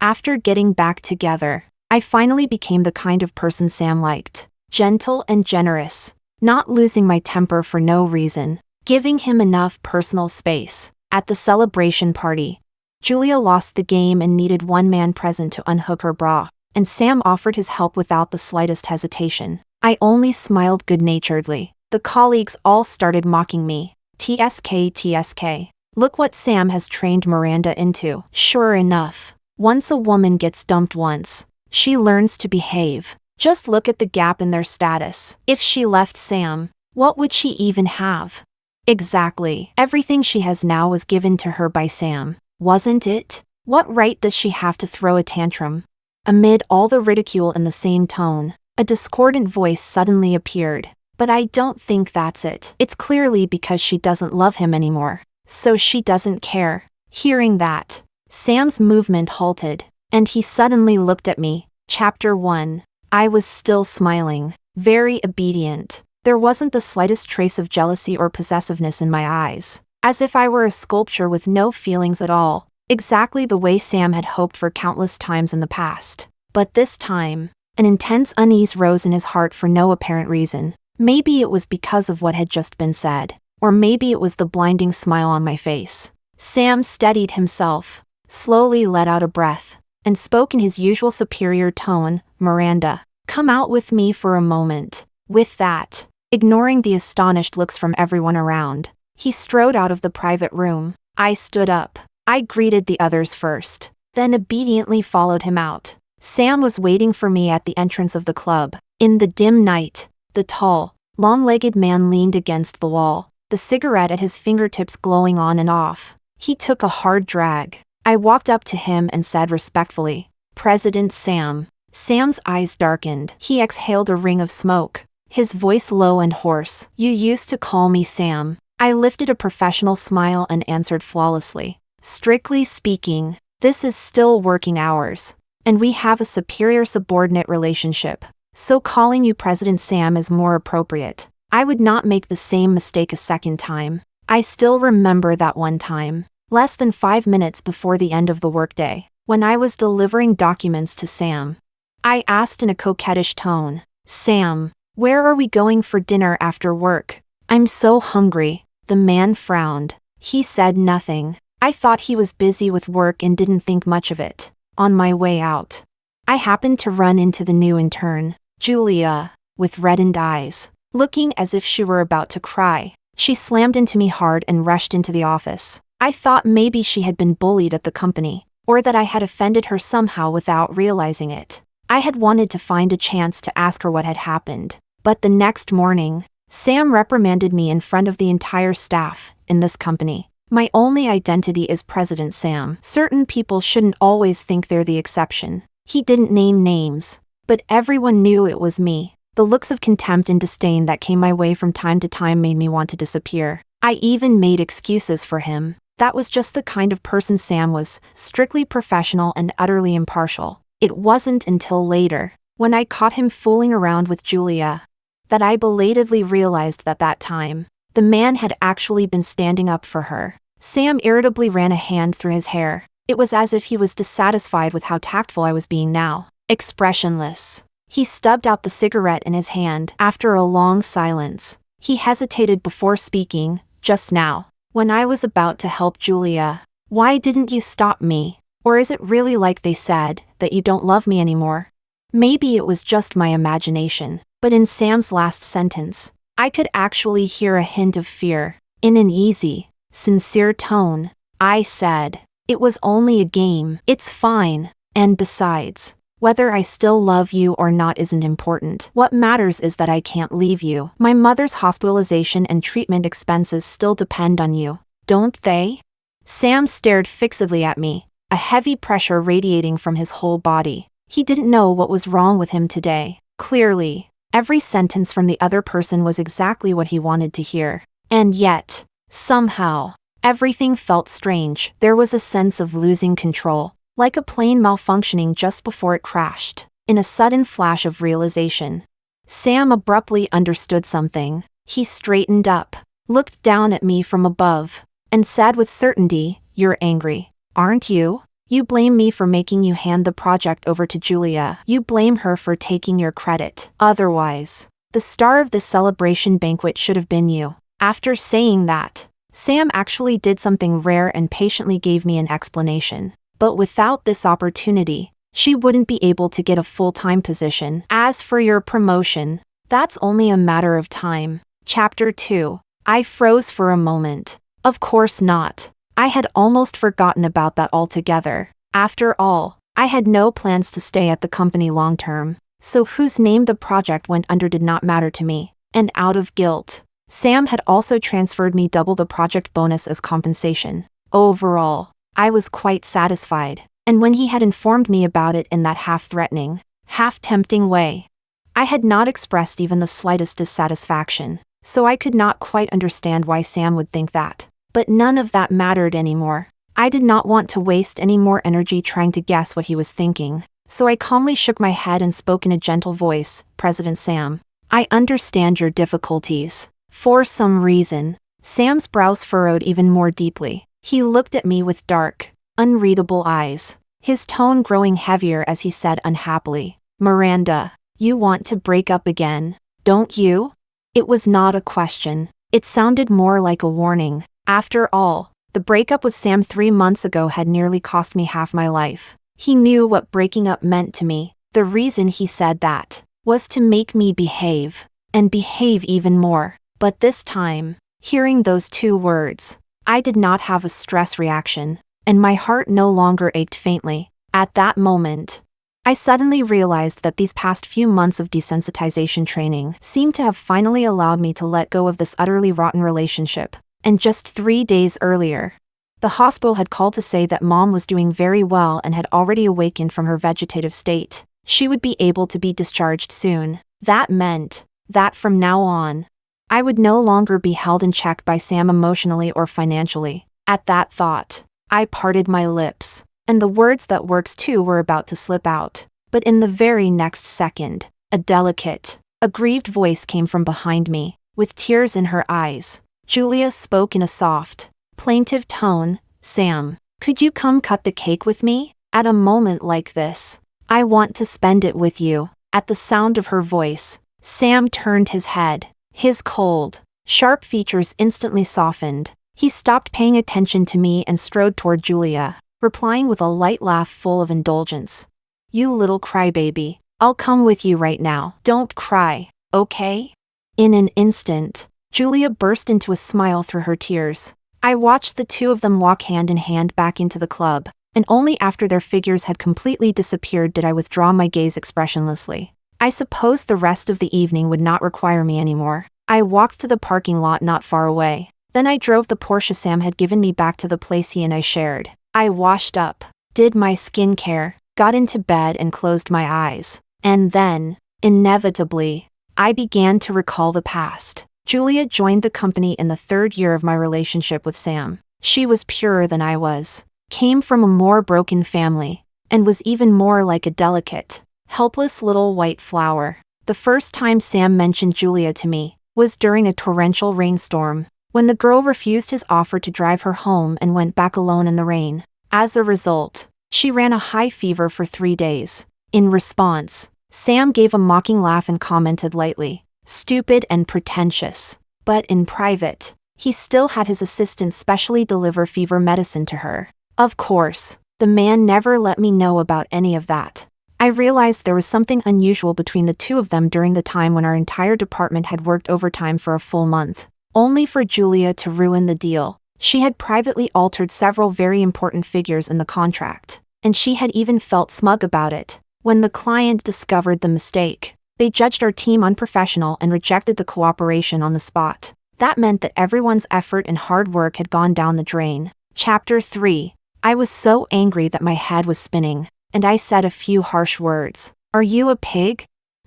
After getting back together, I finally became the kind of person Sam liked. Gentle and generous. Not losing my temper for no reason. Giving him enough personal space. At the celebration party, Julia lost the game and needed one man present to unhook her bra, and Sam offered his help without the slightest hesitation. I only smiled good-naturedly. The colleagues all started mocking me. TSK, TSK. Look what Sam has trained Miranda into. Sure enough, once a woman gets dumped once, she learns to behave. Just look at the gap in their status. If she left Sam, what would she even have? Exactly. Everything she has now was given to her by Sam, wasn't it? What right does she have to throw a tantrum? Amid all the ridicule in the same tone, a discordant voice suddenly appeared. But I don't think that's it. It's clearly because she doesn't love him anymore. So she doesn't care. Hearing that, Sam's movement halted, and he suddenly looked at me. Chapter 1. I was still smiling, very obedient. There wasn't the slightest trace of jealousy or possessiveness in my eyes, as if I were a sculpture with no feelings at all, exactly the way Sam had hoped for countless times in the past. But this time, an intense unease rose in his heart for no apparent reason. Maybe it was because of what had just been said, or maybe it was the blinding smile on my face. Sam steadied himself, slowly let out a breath, and spoke in his usual superior tone. Miranda, come out with me for a moment. With that, ignoring the astonished looks from everyone around, he strode out of the private room. I stood up. I greeted the others first, then obediently followed him out. Sam was waiting for me at the entrance of the club. In the dim night, the tall, long-legged man leaned against the wall, the cigarette at his fingertips glowing on and off. He took a hard drag. I walked up to him and said respectfully, "President Sam." Sam's eyes darkened. He exhaled a ring of smoke, his voice low and hoarse. "You used to call me Sam." I lifted a professional smile and answered flawlessly. "Strictly speaking, this is still working hours, and we have a superior-subordinate relationship. So calling you President Sam is more appropriate. I would not make the same mistake a second time." I still remember that one time, less than 5 minutes before the end of the workday, when I was delivering documents to Sam. I asked in a coquettish tone, "Sam, where are we going for dinner after work? I'm so hungry." The man frowned. He said nothing. I thought he was busy with work and didn't think much of it. On my way out, I happened to run into the new intern, Julia, with reddened eyes, looking as if she were about to cry. She slammed into me hard and rushed into the office. I thought maybe she had been bullied at the company, or that I had offended her somehow without realizing it. I had wanted to find a chance to ask her what had happened. But the next morning, Sam reprimanded me in front of the entire staff in this company. My only identity is President Sam. Certain people shouldn't always think they're the exception. He didn't name names, but everyone knew it was me. The looks of contempt and disdain that came my way from time to time made me want to disappear. I even made excuses for him. That was just the kind of person Sam was, strictly professional and utterly impartial. It wasn't until later, when I caught him fooling around with Julia, that I belatedly realized that time, the man had actually been standing up for her. Sam irritably ran a hand through his hair. It was as if he was dissatisfied with how tactful I was being now. Expressionless, he stubbed out the cigarette in his hand. After a long silence, he hesitated before speaking. "Just now, when I was about to help Julia, why didn't you stop me? Or is it really like they said, that you don't love me anymore?" Maybe it was just my imagination, but in Sam's last sentence, I could actually hear a hint of fear. In an easy, sincere tone, I said, "It was only a game. It's fine. And besides, whether I still love you or not isn't important. What matters is that I can't leave you. My mother's hospitalization and treatment expenses still depend on you, don't they?" Sam stared fixedly at me, a heavy pressure radiating from his whole body. He didn't know what was wrong with him today. Clearly, every sentence from the other person was exactly what he wanted to hear. And yet, somehow, everything felt strange. There was a sense of losing control, like a plane malfunctioning just before it crashed. In a sudden flash of realization, Sam abruptly understood something. He straightened up, looked down at me from above, and said with certainty, "You're angry, aren't you?" You blame me for making you hand the project over to Julia. You blame her for taking your credit. Otherwise, the star of this celebration banquet should have been you. After saying that, Sam actually did something rare and patiently gave me an explanation. But without this opportunity, she wouldn't be able to get a full-time position. As for your promotion, that's only a matter of time. Chapter 2. I froze for a moment. Of course not. I had almost forgotten about that altogether. After all, I had no plans to stay at the company long-term, so whose name the project went under did not matter to me. And out of guilt, Sam had also transferred me double the project bonus as compensation. Overall, I was quite satisfied, and when he had informed me about it in that half-threatening, half-tempting way, I had not expressed even the slightest dissatisfaction, so I could not quite understand why Sam would think that. But none of that mattered anymore. I did not want to waste any more energy trying to guess what he was thinking, so I calmly shook my head and spoke in a gentle voice. President Sam, I understand your difficulties. For some reason, Sam's brows furrowed even more deeply. He looked at me with dark, unreadable eyes, his tone growing heavier as he said unhappily, Miranda, you want to break up again, don't you? It was not a question. It sounded more like a warning. After all, the breakup with Sam 3 months ago had nearly cost me half my life. He knew what breaking up meant to me. The reason he said that was to make me behave, and behave even more. But this time, hearing those 2 words, I did not have a stress reaction, and my heart no longer ached faintly. At that moment, I suddenly realized that these past few months of desensitization training seemed to have finally allowed me to let go of this utterly rotten relationship. And just 3 days earlier, the hospital had called to say that Mom was doing very well and had already awakened from her vegetative state. She would be able to be discharged soon. That meant that from now on, I would no longer be held in check by Sam emotionally or financially. At that thought, I parted my lips, and the words that works too were about to slip out. But in the very next second, a delicate, aggrieved voice came from behind me, with tears in her eyes. Julia spoke in a soft, plaintive tone, Sam, could you come cut the cake with me? At a moment like this, I want to spend it with you. At the sound of her voice, Sam turned his head. His cold, sharp features instantly softened. He stopped paying attention to me and strode toward Julia, replying with a light laugh full of indulgence. You little crybaby, I'll come with you right now. Don't cry, okay? In an instant, Julia burst into a smile through her tears. I watched the 2 of them walk hand in hand back into the club, and only after their figures had completely disappeared did I withdraw my gaze expressionlessly. I suppose the rest of the evening would not require me anymore. I walked to the parking lot not far away. Then I drove the Porsche Sam had given me back to the place he and I shared. I washed up, did my skincare, got into bed and closed my eyes. And then, inevitably, I began to recall the past. Julia joined the company in the 3rd year of my relationship with Sam. She was purer than I was, came from a more broken family, and was even more like a delicate, helpless little white flower. The first time Sam mentioned Julia to me was during a torrential rainstorm, when the girl refused his offer to drive her home and went back alone in the rain. As a result, she ran a high fever for 3 days. In response, Sam gave a mocking laugh and commented lightly, stupid and pretentious. But in private, he still had his assistant specially deliver fever medicine to her. Of course, the man never let me know about any of that. I realized there was something unusual between the 2 of them during the time when our entire department had worked overtime for a full month, only for Julia to ruin the deal. She had privately altered several very important figures in the contract, and she had even felt smug about it. When the client discovered the mistake, they judged our team unprofessional and rejected the cooperation on the spot. That meant that everyone's effort and hard work had gone down the drain. Chapter 3. I was so angry that my head was spinning, and I said a few harsh words. Are you a pig?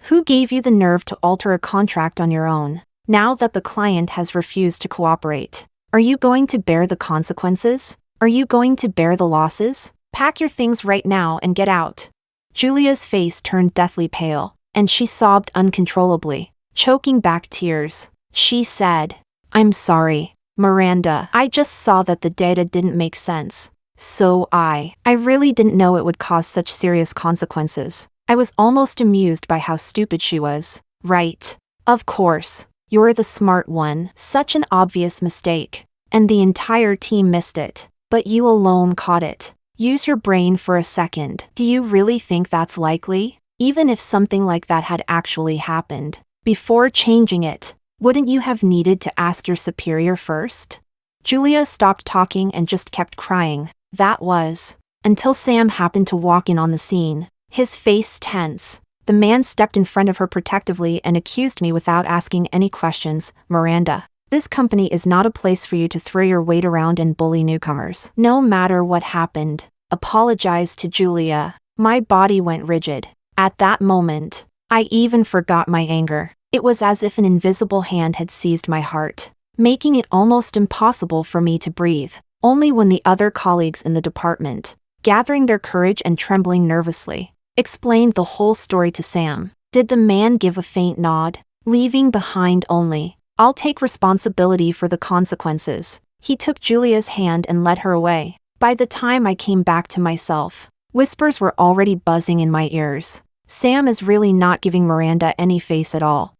Who gave you the nerve to alter a contract on your own, now that the client has refused to cooperate? Are you going to bear the consequences? Are you going to bear the losses? Pack your things right now and get out. Julia's face turned deathly pale, and she sobbed uncontrollably, choking back tears. She said, I'm sorry, Miranda. I just saw that the data didn't make sense. So I really didn't know it would cause such serious consequences. I was almost amused by how stupid she was. Right. Of course. You're the smart one. Such an obvious mistake. And the entire team missed it. But you alone caught it. Use your brain for a second. Do you really think that's likely? Even if something like that had actually happened, before changing it, wouldn't you have needed to ask your superior first? Julia stopped talking and just kept crying. That was until Sam happened to walk in on the scene. His face tense. The man stepped in front of her protectively and accused me without asking any questions. Miranda, this company is not a place for you to throw your weight around and bully newcomers. No matter what happened, apologize to Julia. My body went rigid. At that moment, I even forgot my anger. It was as if an invisible hand had seized my heart, making it almost impossible for me to breathe. Only when the other colleagues in the department, gathering their courage and trembling nervously, explained the whole story to Sam, did the man give a faint nod, leaving behind only, "I'll take responsibility for the consequences." He took Julia's hand and led her away. By the time I came back to myself, whispers were already buzzing in my ears. Sam is really not giving Miranda any face at all.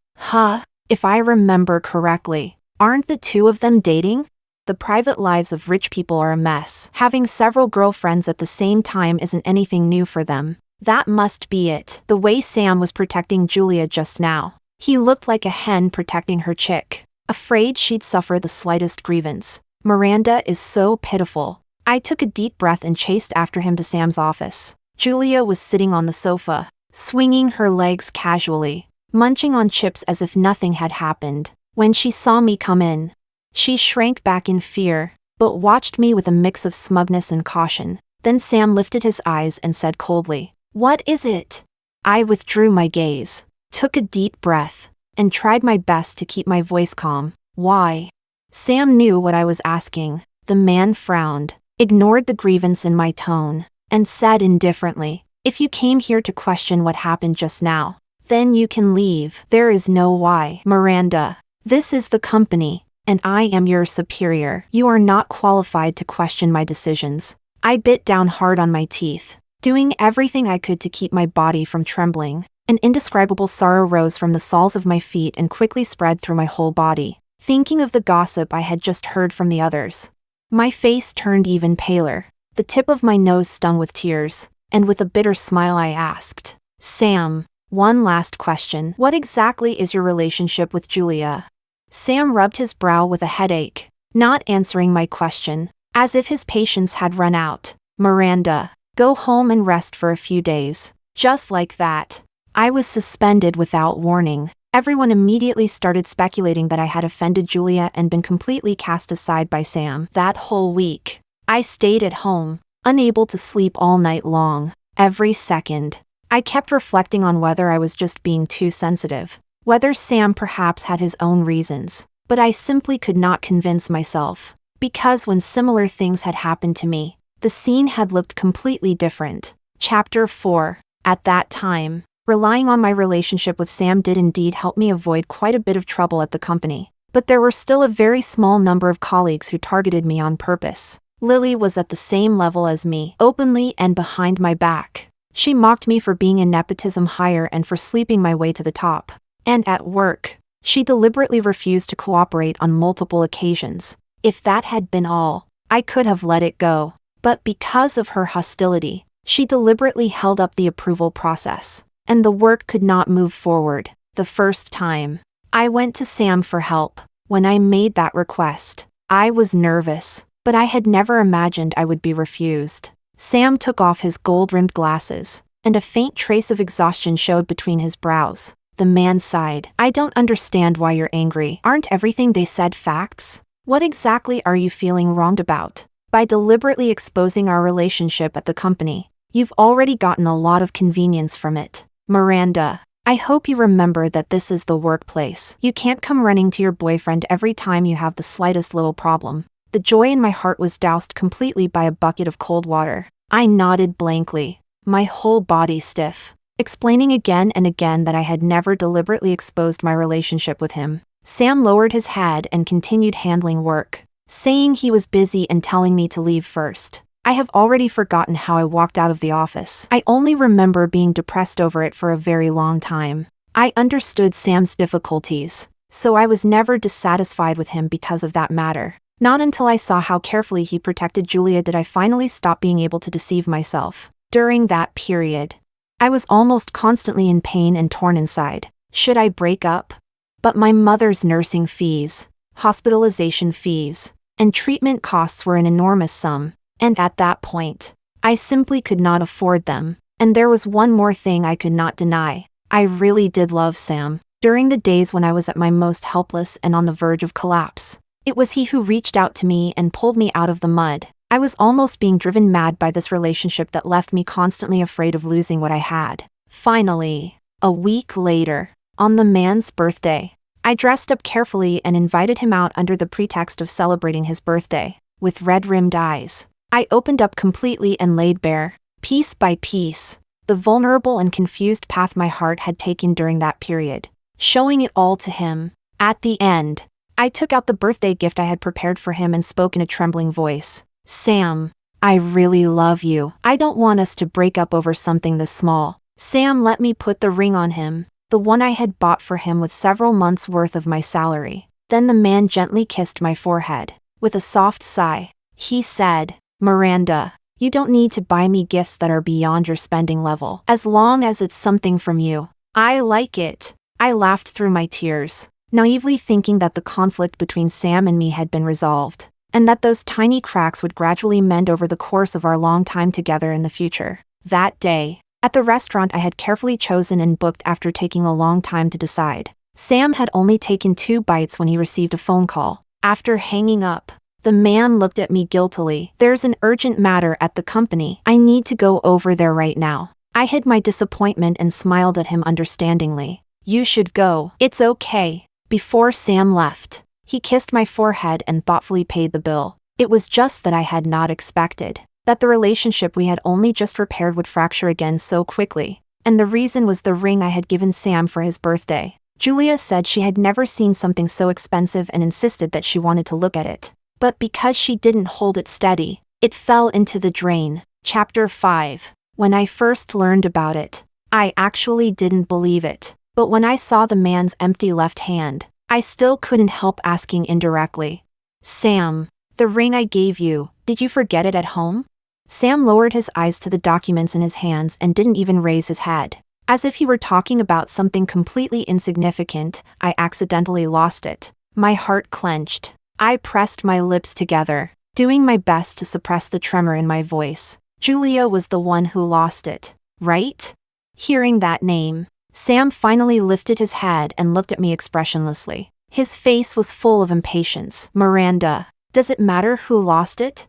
If I remember correctly, aren't the two of them dating? The private lives of rich people are a mess. Having several girlfriends at the same time isn't anything new for them. That must be it. The way Sam was protecting Julia just now. He looked like a hen protecting her chick, afraid she'd suffer the slightest grievance. Miranda is so pitiful. I took a deep breath and chased after him to Sam's office. Julia was sitting on the sofa, swinging her legs casually, munching on chips as if nothing had happened. When she saw me come in, she shrank back in fear, but watched me with a mix of smugness and caution. Then Sam lifted his eyes and said coldly, "What is it?" I withdrew my gaze, took a deep breath, and tried my best to keep my voice calm. "Why?" Sam knew what I was asking. The man frowned, ignored the grievance in my tone, and said indifferently, "If you came here to question what happened just now, then you can leave. There is no why. Miranda, this is the company, and I am your superior. You are not qualified to question my decisions." I bit down hard on my teeth, doing everything I could to keep my body from trembling. An indescribable sorrow rose from the soles of my feet and quickly spread through my whole body, thinking of the gossip I had just heard from the others. My face turned even paler, the tip of my nose stung with tears, and with a bitter smile I asked, "Sam, one last question. What exactly is your relationship with Julia?" Sam rubbed his brow with a headache, not answering my question, as if his patience had run out. "Miranda, go home and rest for a few days." Just like that, I was suspended without warning. Everyone immediately started speculating that I had offended Julia and been completely cast aside by Sam. That whole week, I stayed at home, unable to sleep all night long. Every second, I kept reflecting on whether I was just being too sensitive, whether Sam perhaps had his own reasons, but I simply could not convince myself, because when similar things had happened to me, the scene had looked completely different. Chapter 4. At that time, relying on my relationship with Sam did indeed help me avoid quite a bit of trouble at the company, but there were still a very small number of colleagues who targeted me on purpose. Lily was at the same level as me, openly and behind my back. She mocked me for being a nepotism hire and for sleeping my way to the top. And at work, she deliberately refused to cooperate on multiple occasions. If that had been all, I could have let it go. But because of her hostility, she deliberately held up the approval process, and the work could not move forward. The first time I went to Sam for help, when I made that request, I was nervous, but I had never imagined I would be refused. Sam took off his gold-rimmed glasses, and a faint trace of exhaustion showed between his brows. The man sighed. "I don't understand why you're angry. Aren't everything they said facts? What exactly are you feeling wronged about? By deliberately exposing our relationship at the company, you've already gotten a lot of convenience from it. Miranda, I hope you remember that this is the workplace. You can't come running to your boyfriend every time you have the slightest little problem." The joy in my heart was doused completely by a bucket of cold water. I nodded blankly, my whole body stiff, explaining again and again that I had never deliberately exposed my relationship with him. Sam lowered his head and continued handling work, saying he was busy and telling me to leave first. I have already forgotten how I walked out of the office. I only remember being depressed over it for a very long time. I understood Sam's difficulties, so I was never dissatisfied with him because of that matter. Not until I saw how carefully he protected Julia did I finally stop being able to deceive myself. During that period, I was almost constantly in pain and torn inside. Should I break up? But my mother's nursing fees, hospitalization fees, and treatment costs were an enormous sum, and at that point, I simply could not afford them. And there was one more thing I could not deny. I really did love Sam. During the days when I was at my most helpless and on the verge of collapse, it was he who reached out to me and pulled me out of the mud. I was almost being driven mad by this relationship that left me constantly afraid of losing what I had. Finally, a week later, on the man's birthday, I dressed up carefully and invited him out under the pretext of celebrating his birthday. With red-rimmed eyes, I opened up completely and laid bare, piece by piece, the vulnerable and confused path my heart had taken during that period, showing it all to him. At the end, I took out the birthday gift I had prepared for him and spoke in a trembling voice. Sam, I really love you. I don't want us to break up over something this small. Sam let me put the ring on him, the one I had bought for him with several months' worth of my salary. Then the man gently kissed my forehead. With a soft sigh, he said, Miranda, you don't need to buy me gifts that are beyond your spending level, as long as it's something from you. I like it. I laughed through my tears, naively thinking that the conflict between Sam and me had been resolved, and that those tiny cracks would gradually mend over the course of our long time together in the future. That day, at the restaurant I had carefully chosen and booked after taking a long time to decide, Sam had only taken 2 bites when he received a phone call. After hanging up, the man looked at me guiltily. There's an urgent matter at the company. I need to go over there right now. I hid my disappointment and smiled at him understandingly. You should go. It's okay. Before Sam left, he kissed my forehead and thoughtfully paid the bill. It was just that I had not expected that the relationship we had only just repaired would fracture again so quickly. And the reason was the ring I had given Sam for his birthday. Julia said she had never seen something so expensive and insisted that she wanted to look at it. But because she didn't hold it steady, it fell into the drain. Chapter 5. When I first learned about it, I actually didn't believe it. But when I saw the man's empty left hand, I still couldn't help asking indirectly. Sam, the ring I gave you, did you forget it at home? Sam lowered his eyes to the documents in his hands and didn't even raise his head. As if he were talking about something completely insignificant, I accidentally lost it. My heart clenched. I pressed my lips together, doing my best to suppress the tremor in my voice. Julia was the one who lost it, right? Hearing that name, Sam finally lifted his head and looked at me expressionlessly. His face was full of impatience. Miranda, does it matter who lost it?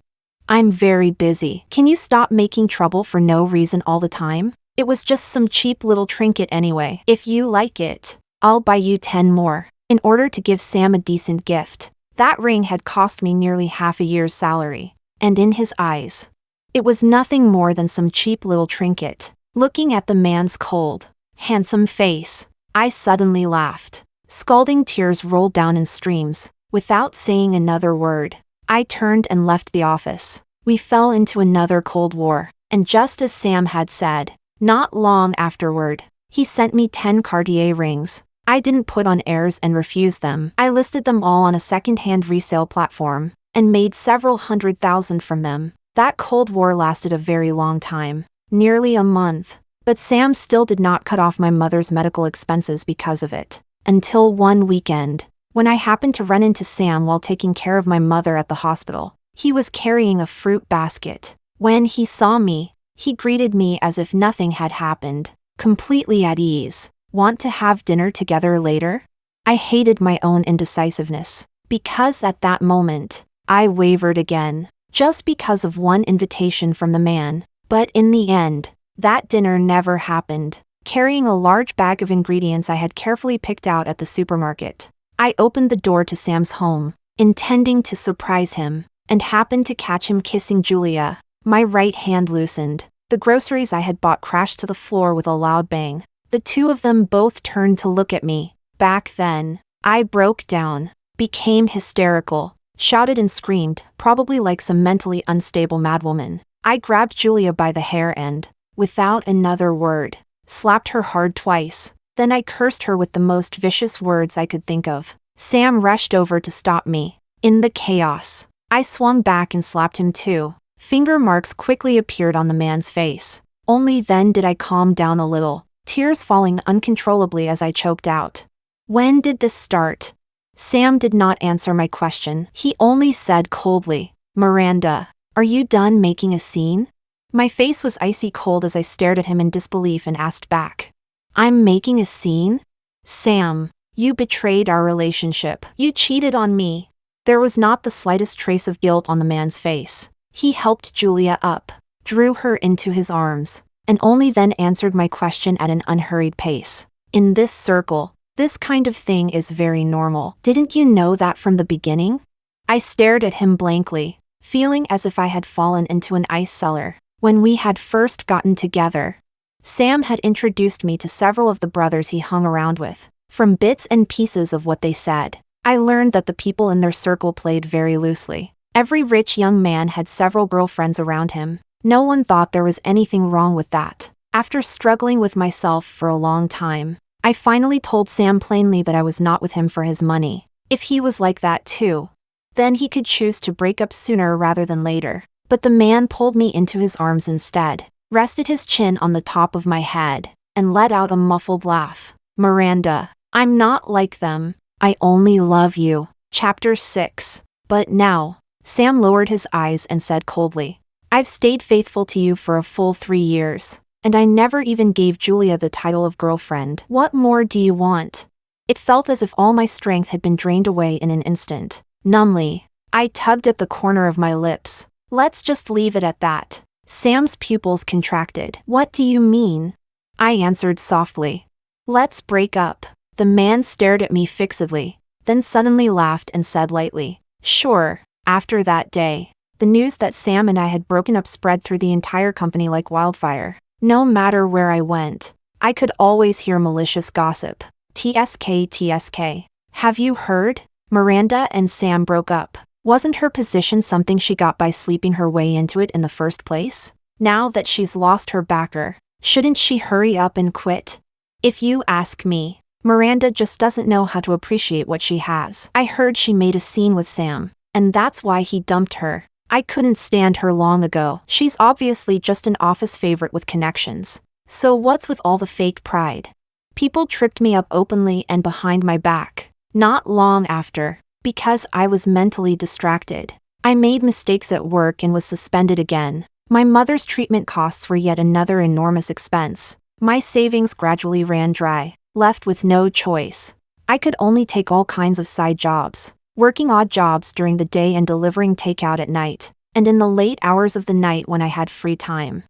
I'm very busy. Can you stop making trouble for no reason all the time? It was just some cheap little trinket anyway. If you like it, I'll buy you 10 more, in order to give Sam a decent gift. That ring had cost me nearly half a year's salary, and in his eyes, it was nothing more than some cheap little trinket. Looking at the man's cold, handsome face, I suddenly laughed. Scalding tears rolled down in streams. Without saying another word, I turned and left the office. We fell into another Cold War, and just as Sam had said, not long afterward, he sent me 10 Cartier rings. I didn't put on airs and refuse them. I listed them all on a second-hand resale platform, and made several $100,000 from them. That Cold War lasted a very long time, nearly a month, but Sam still did not cut off my mother's medical expenses because of it. Until one weekend, when I happened to run into Sam while taking care of my mother at the hospital. He was carrying a fruit basket. When he saw me, he greeted me as if nothing had happened, completely at ease. Want to have dinner together later? I hated my own indecisiveness, because at that moment, I wavered again, just because of one invitation from the man. But in the end, that dinner never happened. Carrying a large bag of ingredients I had carefully picked out at the supermarket, I opened the door to Sam's home, intending to surprise him, and happened to catch him kissing Julia. My right hand loosened. The groceries I had bought crashed to the floor with a loud bang. The two of them both turned to look at me. Back then, I broke down, became hysterical, shouted and screamed, probably like some mentally unstable madwoman. I grabbed Julia by the hair and, without another word, slapped her hard twice. Then I cursed her with the most vicious words I could think of. Sam rushed over to stop me. In the chaos, I swung back and slapped him too. Finger marks quickly appeared on the man's face. Only then did I calm down a little, tears falling uncontrollably as I choked out. When did this start? Sam did not answer my question. He only said coldly, Miranda, are you done making a scene? My face was icy cold as I stared at him in disbelief and asked back. I'm making a scene? Sam, you betrayed our relationship. You cheated on me. There was not the slightest trace of guilt on the man's face. He helped Julia up, drew her into his arms, and only then answered my question at an unhurried pace. In this circle, this kind of thing is very normal. Didn't you know that from the beginning? I stared at him blankly, feeling as if I had fallen into an ice cellar. When we had first gotten together, Sam had introduced me to several of the brothers he hung around with. From bits and pieces of what they said, I learned that the people in their circle played very loosely. Every rich young man had several girlfriends around him. No one thought there was anything wrong with that. After struggling with myself for a long time, I finally told Sam plainly that I was not with him for his money. If he was like that too, then he could choose to break up sooner rather than later. But the man pulled me into his arms instead, rested his chin on the top of my head, and let out a muffled laugh. Miranda, I'm not like them. I only love you. Chapter 6. But now, Sam lowered his eyes and said coldly, I've stayed faithful to you for a full 3 years. And I never even gave Julia the title of girlfriend. What more do you want? It felt as if all my strength had been drained away in an instant. Numbly, I tugged at the corner of my lips. Let's just leave it at that. Sam's pupils contracted. What do you mean? I answered softly. Let's break up. The man stared at me fixedly, then suddenly laughed and said lightly, Sure. After that day, the news that Sam and I had broken up spread through the entire company like wildfire. No matter where I went, I could always hear malicious gossip. TSK. Have you heard? Miranda and Sam broke up. Wasn't her position something she got by sleeping her way into it in the first place? Now that she's lost her backer, shouldn't she hurry up and quit? If you ask me, Miranda just doesn't know how to appreciate what she has. I heard she made a scene with Sam, and that's why he dumped her. I couldn't stand her long ago. She's obviously just an office favorite with connections. So what's with all the fake pride? People tripped me up openly and behind my back. Not long after, because I was mentally distracted. I made mistakes at work and was suspended again. My mother's treatment costs were yet another enormous expense. My savings gradually ran dry, left with no choice. I could only take all kinds of side jobs, working odd jobs during the day and delivering takeout at night, and in the late hours of the night when I had free time.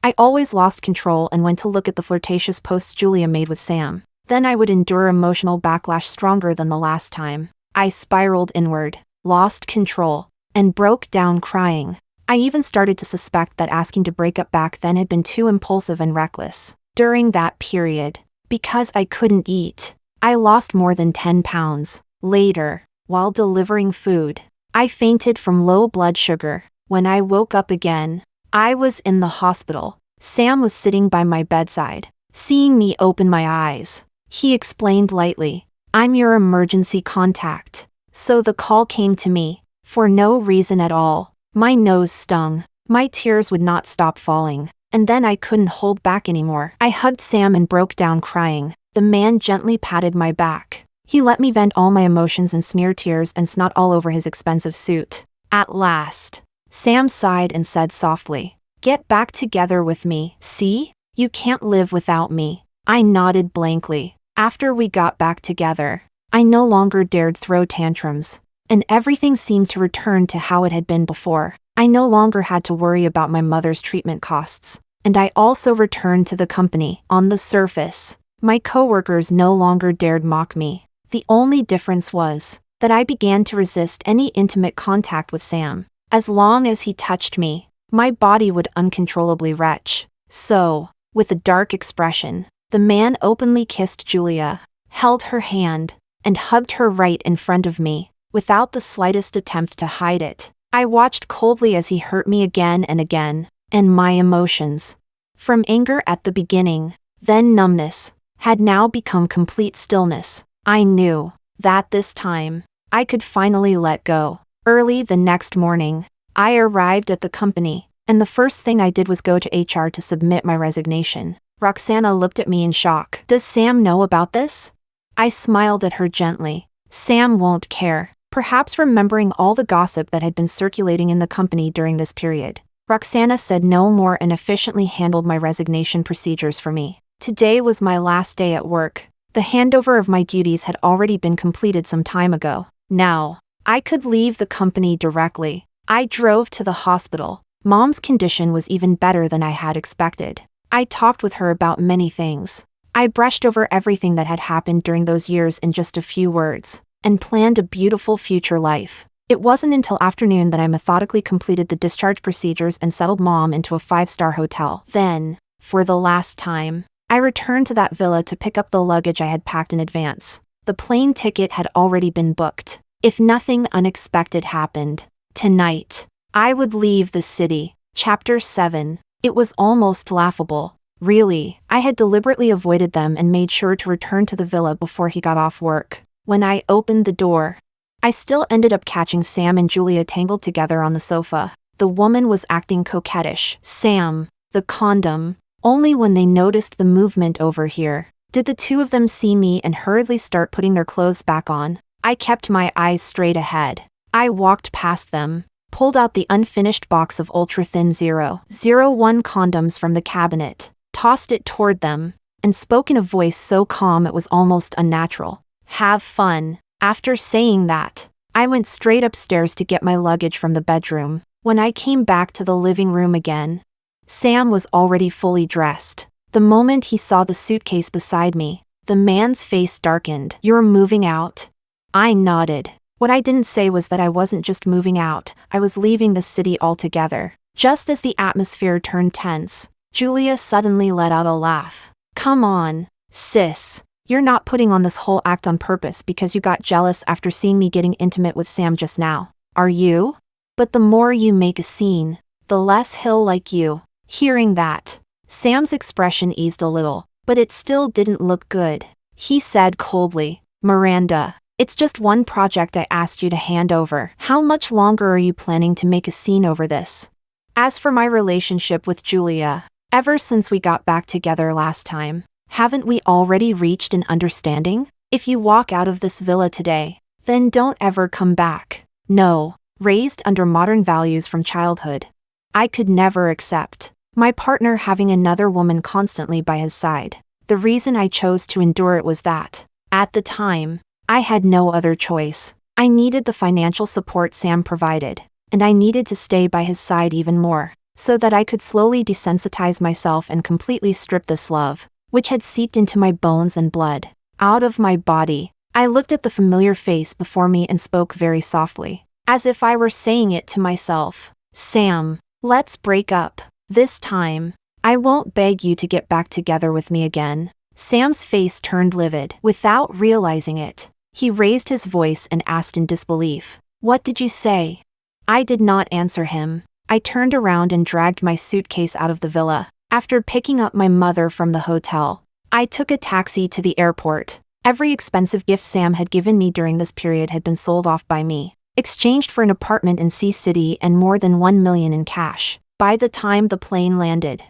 I always lost control and went to look at the flirtatious posts Julia made with Sam. Then I would endure emotional backlash stronger than the last time. I spiraled inward, lost control, and broke down crying. I even started to suspect that asking to break up back then had been too impulsive and reckless. During that period, because I couldn't eat, I lost more than 10 pounds. Later, while delivering food, I fainted from low blood sugar. When I woke up again, I was in the hospital. Sam was sitting by my bedside, seeing me open my eyes. He explained lightly, I'm your emergency contact. So the call came to me, for no reason at all. My nose stung. My tears would not stop falling, and then I couldn't hold back anymore. I hugged Sam and broke down crying. The man gently patted my back. He let me vent all my emotions and smear tears and snot all over his expensive suit. At last, Sam sighed and said softly, Get back together with me. See? You can't live without me. I nodded blankly. After we got back together, I no longer dared throw tantrums, and everything seemed to return to how it had been before. I no longer had to worry about my mother's treatment costs, and I also returned to the company. On the surface, my coworkers no longer dared mock me. The only difference was that I began to resist any intimate contact with Sam. As long as he touched me, my body would uncontrollably retch. So, with a dark expression, the man openly kissed Julia, held her hand, and hugged her right in front of me. without the slightest attempt to hide it. I watched coldly as he hurt me again and again, and my emotions, from anger at the beginning, then numbness, had now become complete stillness. I knew that this time, I could finally let go. Early the next morning, I arrived at the company, and the first thing I did was go to HR to submit my resignation. Roxana looked at me in shock. Does Sam know about this? I smiled at her gently. Sam won't care, perhaps remembering all the gossip that had been circulating in the company during this period. Roxana said no more and efficiently handled my resignation procedures for me. Today was my last day at work. The handover of my duties had already been completed some time ago. Now, I could leave the company directly. I drove to the hospital. Mom's condition was even better than I had expected. I talked with her about many things. I brushed over everything that had happened during those years in just a few words, and planned a beautiful future life. It wasn't until afternoon that I methodically completed the discharge procedures and settled Mom into a 5-star hotel. Then, for the last time, I returned to that villa to pick up the luggage I had packed in advance. The plane ticket had already been booked. If nothing unexpected happened, tonight, I would leave the city. Chapter 7. It was almost laughable. Really, I had deliberately avoided them and made sure to return to the villa before he got off work. When I opened the door, I still ended up catching Sam and Julia tangled together on the sofa. The woman was acting coquettish. Sam, the condom. Only when they noticed the movement over here, did the two of them see me and hurriedly start putting their clothes back on. I kept my eyes straight ahead. I walked past them, pulled out the unfinished box of ultra-thin 001 condoms from the cabinet, tossed it toward them, and spoke in a voice so calm it was almost unnatural. Have fun. After saying that, I went straight upstairs to get my luggage from the bedroom. When I came back to the living room again, Sam was already fully dressed. The moment he saw the suitcase beside me, the man's face darkened. You're moving out? I nodded. What I didn't say was that I wasn't just moving out, I was leaving the city altogether. Just as the atmosphere turned tense, Julia suddenly let out a laugh. Come on, sis. You're not putting on this whole act on purpose because you got jealous after seeing me getting intimate with Sam just now, are you? But the more you make a scene, the less he'll like you. Hearing that, Sam's expression eased a little, but it still didn't look good. He said coldly, Miranda, it's just one project I asked you to hand over. How much longer are you planning to make a scene over this? As for my relationship with Julia, ever since we got back together last time, haven't we already reached an understanding? If you walk out of this villa today, then don't ever come back. No, raised under modern values from childhood, I could never accept my partner having another woman constantly by his side. The reason I chose to endure it was that, at the time, I had no other choice. I needed the financial support Sam provided, and I needed to stay by his side even more, so that I could slowly desensitize myself and completely strip this love, which had seeped into my bones and blood, out of my body. I looked at the familiar face before me and spoke very softly, as if I were saying it to myself. Sam, let's break up. This time, I won't beg you to get back together with me again. Sam's face turned livid. Without realizing it, he raised his voice and asked in disbelief, What did you say? I did not answer him. I turned around and dragged my suitcase out of the villa. After picking up my mother from the hotel, I took a taxi to the airport. Every expensive gift Sam had given me during this period had been sold off by me, exchanged for an apartment in Sea City and more than $1 million in cash. By the time the plane landed,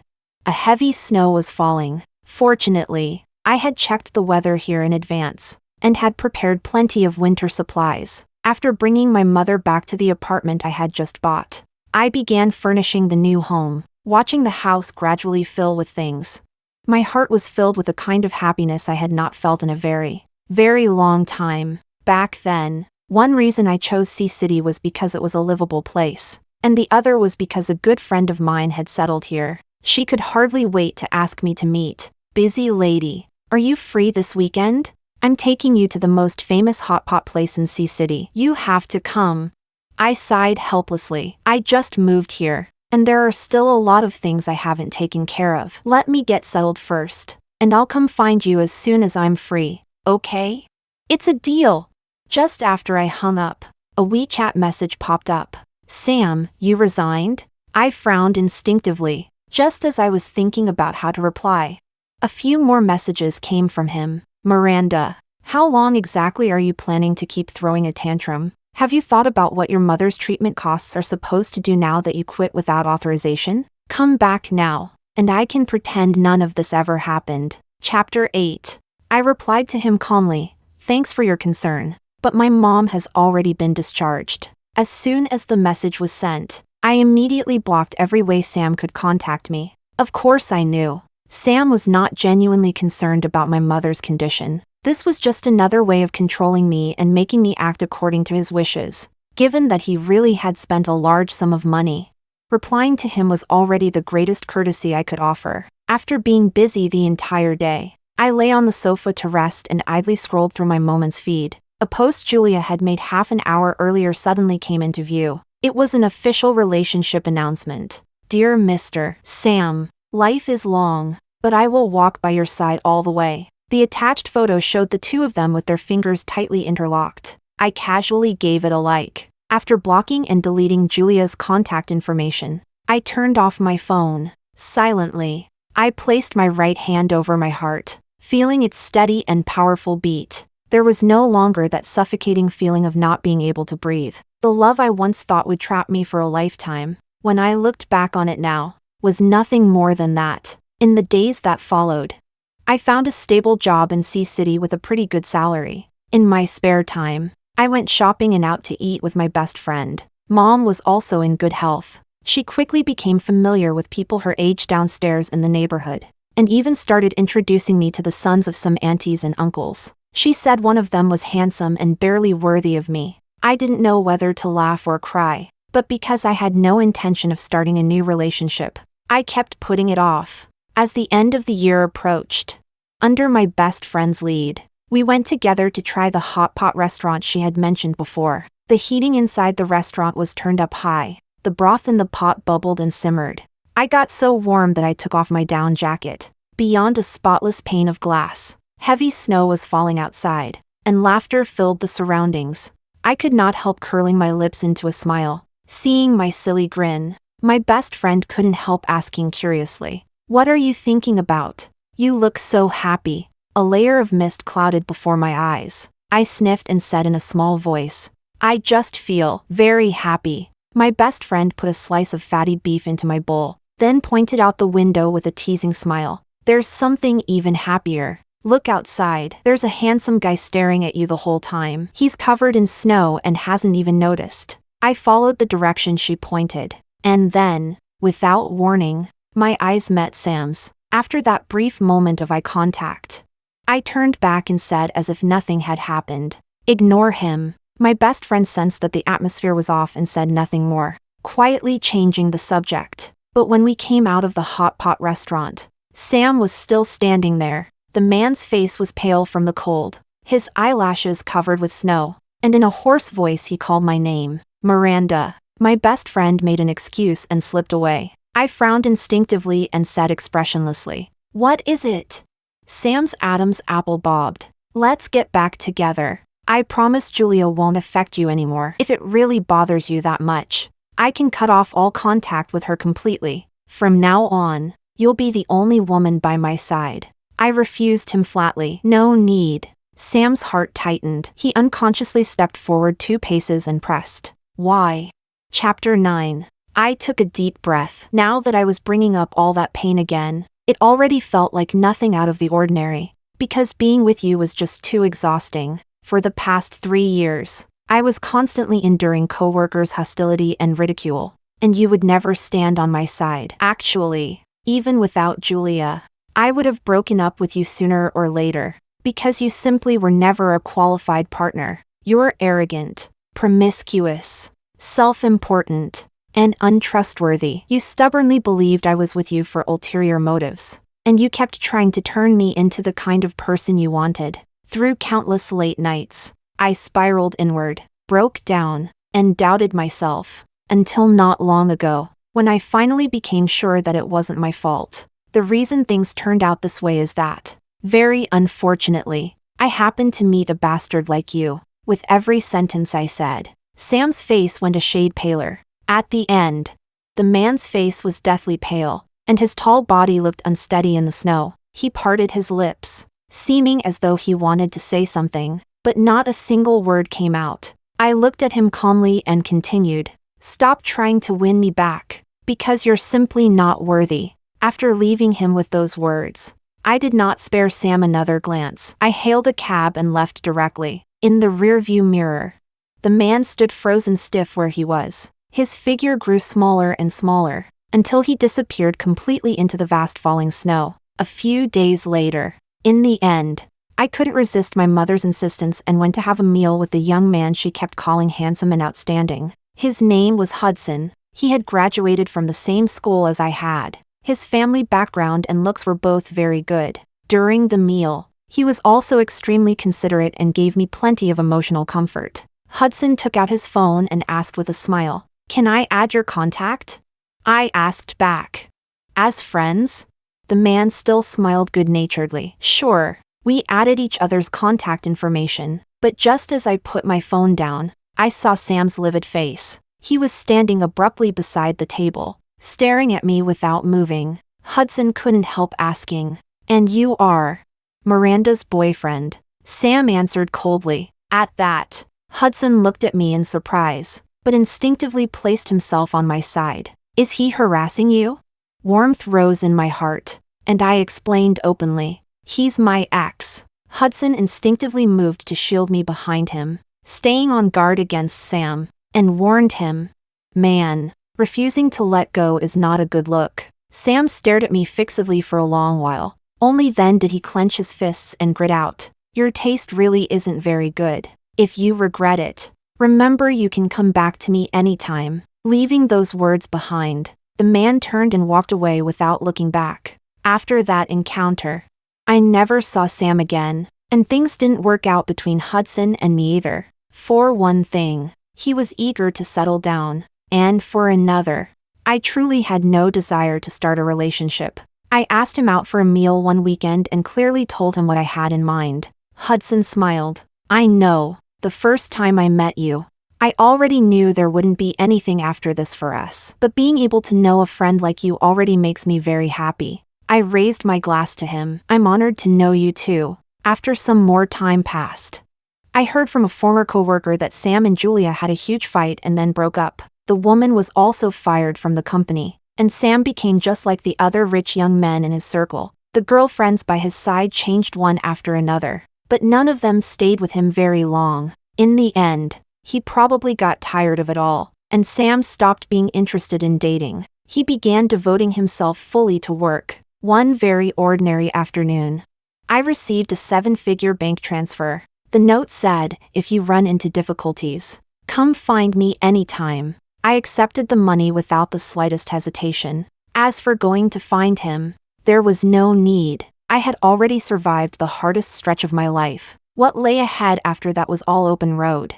a heavy snow was falling. Fortunately, I had checked the weather here in advance, and had prepared plenty of winter supplies. After bringing my mother back to the apartment I had just bought, I began furnishing the new home, watching the house gradually fill with things. My heart was filled with a kind of happiness I had not felt in a very, very long time. Back then, one reason I chose Sea City was because it was a livable place, and the other was because a good friend of mine had settled here. She could hardly wait to ask me to meet. Busy lady, are you free this weekend? I'm taking you to the most famous hot pot place in Sea City. You have to come. I sighed helplessly. I just moved here, and there are still a lot of things I haven't taken care of. Let me get settled first, and I'll come find you as soon as I'm free, okay? It's a deal. Just after I hung up, a WeChat message popped up. "Sam, you resigned?" I frowned instinctively, just as I was thinking about how to reply. A few more messages came from him. "Miranda, how long exactly are you planning to keep throwing a tantrum? Have you thought about what your mother's treatment costs are supposed to do now that you quit without authorization? Come back now, and I can pretend none of this ever happened." Chapter 8. I replied to him calmly, "Thanks for your concern, but my mom has already been discharged." As soon as the message was sent, I immediately blocked every way Sam could contact me. Of course I knew. Sam was not genuinely concerned about my mother's condition. This was just another way of controlling me and making me act according to his wishes, given that he really had spent a large sum of money. Replying to him was already the greatest courtesy I could offer. After being busy the entire day, I lay on the sofa to rest and idly scrolled through my Moments feed. A post Julia had made half an hour earlier suddenly came into view. It was an official relationship announcement. "Dear Mr. Sam, life is long, but I will walk by your side all the way." The attached photo showed the two of them with their fingers tightly interlocked. I casually gave it a like. After blocking and deleting Julia's contact information, I turned off my phone. Silently, I placed my right hand over my heart, feeling its steady and powerful beat. There was no longer that suffocating feeling of not being able to breathe. The love I once thought would trap me for a lifetime, when I looked back on it now, was nothing more than that. In the days that followed, I found a stable job in C-City with a pretty good salary. In my spare time, I went shopping and out to eat with my best friend. Mom was also in good health. She quickly became familiar with people her age downstairs in the neighborhood, and even started introducing me to the sons of some aunties and uncles. She said one of them was handsome and barely worthy of me. I didn't know whether to laugh or cry, but because I had no intention of starting a new relationship, I kept putting it off. As the end of the year approached, under my best friend's lead, we went together to try the hot pot restaurant she had mentioned before. The heating inside the restaurant was turned up high. The broth in the pot bubbled and simmered. I got so warm that I took off my down jacket. Beyond a spotless pane of glass, heavy snow was falling outside, and laughter filled the surroundings. I could not help curling my lips into a smile. Seeing my silly grin, my best friend couldn't help asking curiously, "What are you thinking about? You look so happy." A layer of mist clouded before my eyes. I sniffed and said in a small voice, "I just feel very happy." My best friend put a slice of fatty beef into my bowl, then pointed out the window with a teasing smile. "There's something even happier. Look outside. There's a handsome guy staring at you the whole time. He's covered in snow and hasn't even noticed." I followed the direction she pointed, and then, without warning, my eyes met Sam's. After that brief moment of eye contact, I turned back and said as if nothing had happened, "Ignore him." My best friend sensed that the atmosphere was off and said nothing more, quietly changing the subject. But when we came out of the hot pot restaurant, Sam was still standing there. The man's face was pale from the cold, his eyelashes covered with snow, and in a hoarse voice he called my name, "Miranda." My best friend made an excuse and slipped away. I frowned instinctively and said expressionlessly, "What is it?" Sam's Adam's apple bobbed. "Let's get back together. I promise Julia won't affect you anymore. If it really bothers you that much, I can cut off all contact with her completely. From now on, you'll be the only woman by my side." I refused him flatly. "No need." Sam's heart tightened. He unconsciously stepped forward 2 paces and pressed. "Why?" Chapter 9. I took a deep breath. Now that I was bringing up all that pain again, it already felt like nothing out of the ordinary, because being with you was just too exhausting. For the past 3 years, I was constantly enduring coworkers' hostility and ridicule, and you would never stand on my side. Actually, even without Julia, I would have broken up with you sooner or later, because you simply were never a qualified partner. You're arrogant, promiscuous, self-important, and untrustworthy. You stubbornly believed I was with you for ulterior motives, and you kept trying to turn me into the kind of person you wanted. Through countless late nights, I spiraled inward, broke down, and doubted myself, until not long ago, when I finally became sure that it wasn't my fault. The reason things turned out this way is that, very unfortunately, I happened to meet a bastard like you. with every sentence I said. Sam's face went a shade paler. At the end, the man's face was deathly pale, and his tall body looked unsteady in the snow. He parted his lips, seeming as though he wanted to say something, but not a single word came out. I looked at him calmly and continued, "Stop trying to win me back, because you're simply not worthy." After leaving him with those words, I did not spare Sam another glance. I hailed a cab and left directly. In the rearview mirror, the man stood frozen stiff where he was. His figure grew smaller and smaller, until he disappeared completely into the vast falling snow. A few days later, in the end, I couldn't resist my mother's insistence and went to have a meal with the young man she kept calling handsome and outstanding. His name was Hudson. He had graduated from the same school as I had. His family background and looks were both very good. During the meal, he was also extremely considerate and gave me plenty of emotional comfort. Hudson took out his phone and asked with a smile, "Can I add your contact?" I asked back, "As friends?" The man still smiled good-naturedly. "Sure." We added each other's contact information, but just as I put my phone down, I saw Sam's livid face. He was standing abruptly beside the table, staring at me without moving. Hudson couldn't help asking, "And you are Miranda's boyfriend?" Sam answered coldly. At that, Hudson looked at me in surprise, but instinctively placed himself on my side. "Is he harassing you?" Warmth rose in my heart, and I explained openly, "He's my ex." Hudson instinctively moved to shield me behind him, staying on guard against Sam, and warned him, "Man, refusing to let go is not a good look." Sam stared at me fixedly for a long while. Only then did he clench his fists and grit out, "Your taste really isn't very good. If you regret it, remember you can come back to me anytime." Leaving those words behind, the man turned and walked away without looking back. After that encounter, I never saw Sam again, and things didn't work out between Hudson and me either. For one thing, he was eager to settle down, and for another, I truly had no desire to start a relationship. I asked him out for a meal one weekend and clearly told him what I had in mind. Hudson smiled. "I know, the first time I met you, I already knew there wouldn't be anything after this for us, but being able to know a friend like you already makes me very happy." I raised my glass to him. "I'm honored to know you too." After some more time passed, I heard from a former coworker that Sam and Julia had a huge fight and then broke up. The woman was also fired from the company, and Sam became just like the other rich young men in his circle. The girlfriends by his side changed one after another, but none of them stayed with him very long. In the end, he probably got tired of it all, and Sam stopped being interested in dating. He began devoting himself fully to work. One very ordinary afternoon, I received a 7-figure bank transfer. The note said, "If you run into difficulties, come find me anytime." I accepted the money without the slightest hesitation. As for going to find him, there was no need. I had already survived the hardest stretch of my life. What lay ahead after that was all open road.